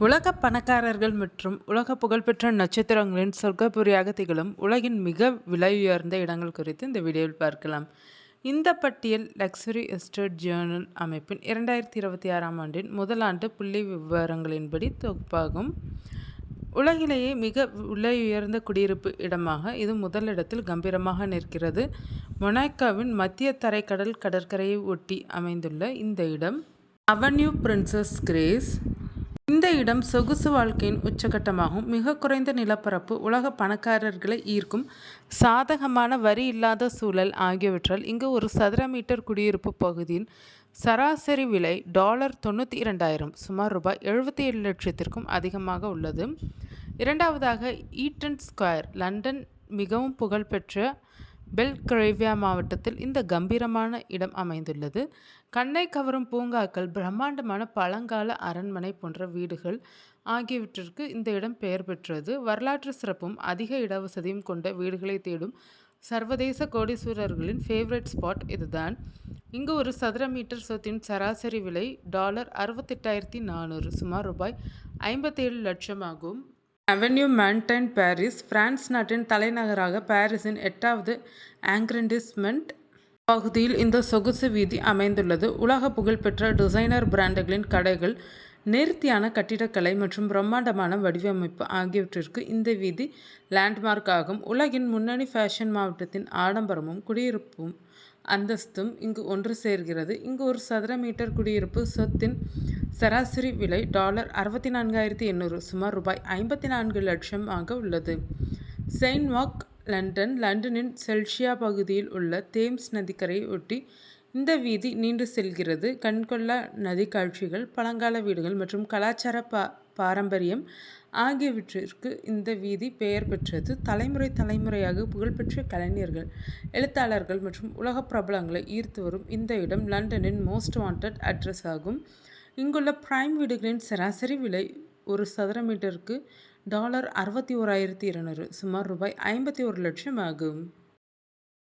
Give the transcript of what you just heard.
உலக பணக்காரர்கள் மற்றும் உலக புகழ்பெற்ற நட்சத்திரங்களின் சொர்க்கபுரியாக திகழும் உலகின் மிக விலையுயர்ந்த இடங்கள் குறித்து இந்த வீடியோவில் பார்க்கலாம். இந்த பட்டியல் லக்ஸரி எஸ்டேட் ஜேர்னல் அமைப்பின் 2026ஆம் ஆண்டின் முதல் ஆண்டு புள்ளி விவரங்களின்படி தொகுப்பாகும். உலகிலேயே மிக விலையுயர்ந்த குடியிருப்பு இடமாக இது முதலிடத்தில் கம்பீரமாக நிற்கிறது. மொனாக்கோவின் மத்திய தரைக்கடல் கடற்கரையை ஒட்டி அமைந்துள்ள இந்த இடம் அவென்யூ பிரின்சஸ் கிரேஸ். இந்த இடம் சொகுசு வாழ்க்கையின் உச்சகட்டமாகும். மிக குறைந்த நிலப்பரப்பு, உலக பணக்காரர்களை ஈர்க்கும் சாதகமான வரி இல்லாத சூழல் ஆகியவற்றால் இங்கு ஒரு சதுர மீட்டர் குடியிருப்பு பகுதியின் சராசரி விலை $92,200, சுமார் ரூபாய் 77 லட்சத்திற்கும் அதிகமாக உள்ளது. இரண்டாவதாக ஈட்டன் ஸ்கொயர். லண்டன் மிகவும் புகழ்பெற்ற பெல்கிரேவியா மாவட்டத்தில் இந்த கம்பீரமான இடம் அமைந்துள்ளது. கண்ணை கவரும் பூங்காக்கள், பிரம்மாண்டமான பழங்கால அரண்மனை போன்ற வீடுகள் ஆகியவற்றிற்கு இந்த இடம் பெயர் பெற்றது. வரலாற்று சிறப்பும் அதிக இடவசதியும் கொண்ட வீடுகளை தேடும் சர்வதேச கோடீஸ்வரர்களின் ஃபேவரட் ஸ்பாட் இதுதான். இங்கு ஒரு சதுர மீட்டர் சொத்தின் சராசரி விலை $68,400, சுமார் ரூபாய் 57 லட்சம் ஆகும். Avenue மாண்டேன் Paris. பிரான்ஸ் நாட்டின் தலைநகராக பாரிஸின் 8வது ஆங்கிரண்டிஸ்மெண்ட் பகுதியில் இந்த சொகுசு வீதி அமைந்துள்ளது. உலக புகழ்பெற்ற டிசைனர் பிராண்டுகளின் கடைகள், நேர்த்தியான கட்டிடக்கலை மற்றும் பிரம்மாண்டமான வடிவமைப்பு ஆகியவற்றிற்கு இந்த வீதி லேண்ட்மார்க் ஆகும். உலகின் முன்னணி ஃபேஷன் மாவட்டத்தின் ஆடம்பரமும் குடியிருப்பும் அந்தஸ்தும் இங்கு ஒன்று சேர்கிறது. இங்கு ஒரு சதுர மீட்டர் குடியிருப்பு சொத்தின் சராசரி விலை $64,800, சுமார் ரூபாய் 54 லட்சம் ஆக உள்ளது. Saint Mark London. லண்டனின் செல்சியா பகுதியில் உள்ள தேம்ஸ் நதிக்கரையை ஒட்டி இந்த வீதி நீண்டு செல்கிறது. கண்கொள்ளா நதி காட்சிகள், பழங்கால வீடுகள் மற்றும் கலாச்சார பாரம்பரியம் ஆகியவற்றிற்கு இந்த வீதி பெயர் பெற்றது. தலைமுறையாக புகழ்பெற்ற கலைஞர்கள், எழுத்தாளர்கள் மற்றும் உலக பிரபலங்களை ஈர்த்து வரும் இந்த இடம் லண்டனின் மோஸ்ட் வாண்டட் அட்ரஸ் ஆகும். இங்குள்ள பிரைம் வீடுகளின் சராசரி விலை ஒரு சதுர மீட்டருக்கு $61,200, சுமார் ரூபாய் 51 லட்சம் ஆகும்.